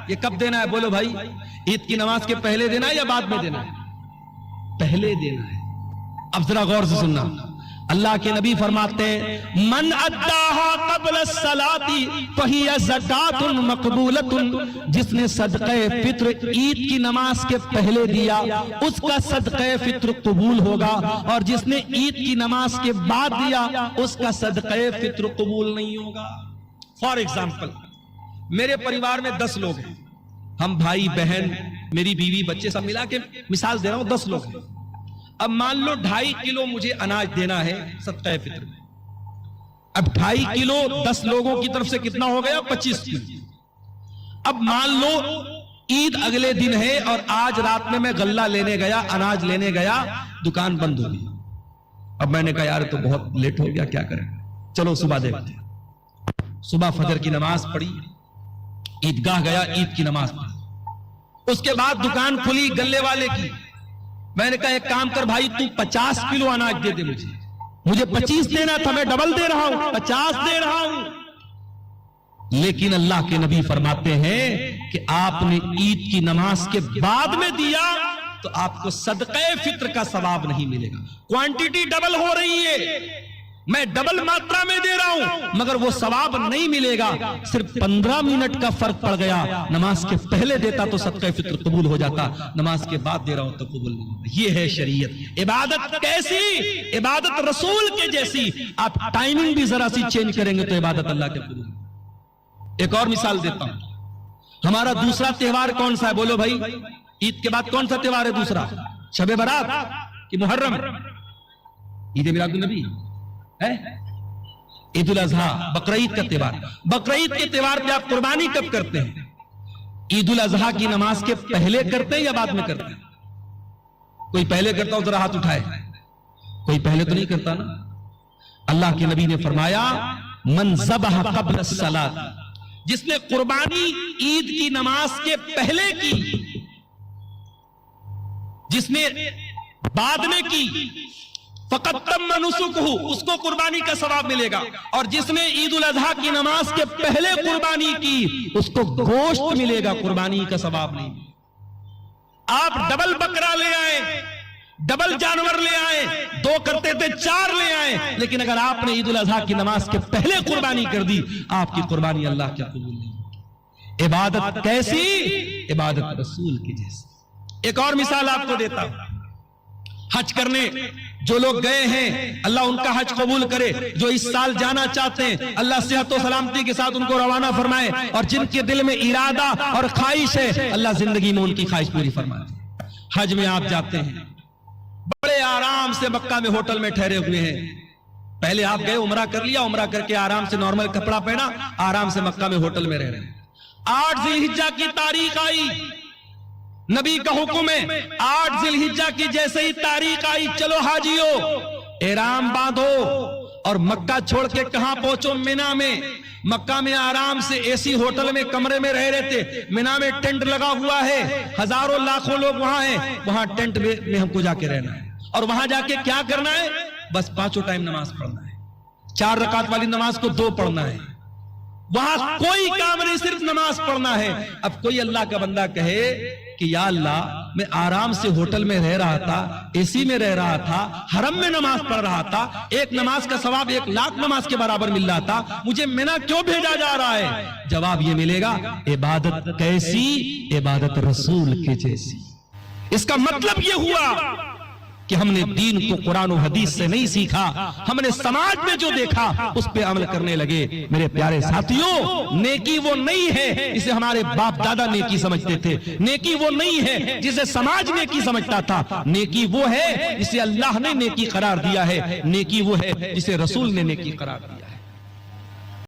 یہ کب دینا ہے؟ بولو بھائی، عید کی نماز کے پہلے دینا ہے یا بعد میں دینا ہے؟ پہلے دینا ہے۔ اب ذرا غور سے سننا، اللہ کے نبی فرماتے ہیں من اداہا قبل الصلاۃ فہی زکات مقبولۃ، جس نے صدقہ فطر عید کی نماز کے پہلے دیا اس کا صدقہ فطر قبول ہوگا، اور جس نے عید کی نماز کے بعد دیا اس کا صدقہ فطر قبول نہیں ہوگا۔ فار ایگزامپل، میرے پریوار میں 10 لوگ ہیں، ہم بھائی بہن میری بیوی بچے سب ملا کے مثال دے رہا ہوں 10 لوگ ہیں۔ اب مان لو 2.5 کلو مجھے اناج دینا ہے صدقہ فطر میں۔ اب 2.5 کلو 10 لوگوں کی طرف سے کتنا ہو گیا؟ 25 کلو۔ اب مان لو عید اگلے دن ہے اور آج رات میں غلہ لینے گیا، اناج لینے گیا، دکان بند ہو گئی۔ اب میں نے کہا یار تو بہت لیٹ ہو گیا، کیا کریں، چلو صبح دیکھتے ہیں۔ صبح فجر کی نماز پڑھی، عیدگاہ گیا، عید کی نماز پڑھی، اس کے بعد دکان کھلی گلے والے کی۔ میں نے کہا ایک کام کر بھائی، تو 50 کلو اناج دے دے، مجھے 25 دینا تھا، میں ڈبل دے رہا ہوں، 50 دے رہا ہوں۔ لیکن اللہ کے نبی فرماتے ہیں کہ آپ نے عید کی نماز کے بعد میں دیا تو آپ کو صدقہ فطر کا ثواب نہیں ملے گا۔ کوانٹیٹی ڈبل ہو رہی ہے، میں ڈبل ماترا میں دے رہا ہوں، مگر وہ ثواب نہیں ملے گا۔ صرف 15 منٹ کا فرق پڑ گیا، نماز کے پہلے دیتا تو صدقہ فطر قبول ہو جاتا، نماز کے بعد دے رہا ہوں تو قبول نہیں ہوتا۔ یہ ہے شریعت۔ عبادت کیسی؟ عبادت رسول کے جیسی۔ آپ ٹائمنگ بھی ذرا سی چینج کریں گے تو عبادت اللہ کے قبول۔ ایک اور مثال دیتا ہوں، ہمارا دوسرا تہوار کون سا ہے؟ بولو بھائی، عید کے بعد کون سا تہوار ہے دوسرا؟ شب برات کہ محرم؟ عید میلاد النبی ہے، عید الاضحیٰ، بقرعید کا تہوار۔ بقرعید کے تہوار پہ آپ قربانی کب کرتے ہیں؟ عید الاضحیٰ کی نماز کے پہلے کرتے ہیں یا بعد میں کرتے ہیں؟ کوئی پہلے کرتا ہو ذرا ہاتھ اٹھائے، کوئی پہلے تو نہیں کرتا نا۔ اللہ کے نبی نے فرمایا من ذبح قبل الصلاۃ، جس نے قربانی عید کی نماز کے پہلے کی، جس نے بعد میں کی، فقط تم نسکہ، اس کو قربانی کا ثواب ملے گا، اور جس نے عید الاضحیٰ کی نماز کے پہلے قربانی کی اس کو گوشت ملے گا، قربانی کا ثواب نہیں۔ آپ ڈبل بکرا لے آئے، ڈبل جانور لے آئے، 2 کرتے تھے 4 لے آئے، لیکن اگر آپ نے عید الاضحیٰ کی نماز کے پہلے قربانی کر دی آپ کی قربانی اللہ کے قبول نہیں ہوگی۔ عبادت کیسی؟ عبادت رسول کی جیسی۔ ایک اور مثال آپ کو دیتا ہوں، حج کرنے جو لوگ گئے ہیں اللہ ان کا حج قبول کرے، جو اس سال جانا چاہتے ہیں اللہ صحت و سلامتی کے ساتھ ان کو روانہ فرمائے، اور جن کے دل میں ارادہ اور خواہش ہے اللہ زندگی میں ان کی خواہش پوری فرمائے۔ حج میں آپ جاتے ہیں، بڑے آرام سے مکہ میں ہوٹل میں ٹھہرے ہوئے ہیں، پہلے آپ گئے عمرہ کر لیا، عمرہ کر کے آرام سے نارمل کپڑا پہنا، آرام سے مکہ میں ہوٹل میں رہ رہے ہیں۔ 8 ذی الحجہ کی تاریخ آئی، نبی کا حکم ہے 8 ذی الحجہ کی جیسے ہی تاریخ آئی چلو حاجیو احرام باندھو، اور مکہ چھوڑ کے کہاں پہنچو؟ مینا میں۔ مکہ میں آرام سے اے سی ہوٹل میں کمرے میں رہ رہے تھے، مینا میں ٹینٹ لگا ہوا ہے، ہزاروں لاکھوں لوگ وہاں ہیں، وہاں ٹینٹ میں ہم کو جا کے رہنا ہے، اور وہاں جا کے کیا کرنا ہے؟ بس 5 ٹائم نماز پڑھنا ہے، 4 رکعت والی نماز کو 2 پڑھنا ہے، وہاں کوئی کام نہیں، صرف نماز پڑھنا ہے۔ اب کوئی اللہ کا بندہ کہے کہ یا اللہ میں آرام سے ہوٹل میں رہ رہا تھا، اے سی میں رہ رہا تھا، حرم میں نماز پڑھ رہا تھا، ایک نماز کا ثواب 1 لاکھ نماز کے برابر مل رہا تھا، مجھے مینا کیوں بھیجا جا رہا ہے؟ جواب یہ ملے گا عبادت کیسی؟ عبادت رسول کے جیسی۔ اس کا مطلب یہ ہوا کہ ہم نے دین کو قرآن و حدیث سے نہیں سیکھا، ہم نے سماج میں جو دیکھا اس پہ عمل کرنے لگے۔ میرے پیارے ساتھیوں، نیکی وہ نہیں ہے جسے ہمارے باپ دادا نیکی سمجھتے تھے، نیکی وہ نہیں ہے جسے سماج نیکی سمجھتا تھا، نیکی وہ ہے جسے اللہ نے نیکی قرار دیا ہے، نیکی وہ ہے جسے رسول نے نیکی قرار دیا۔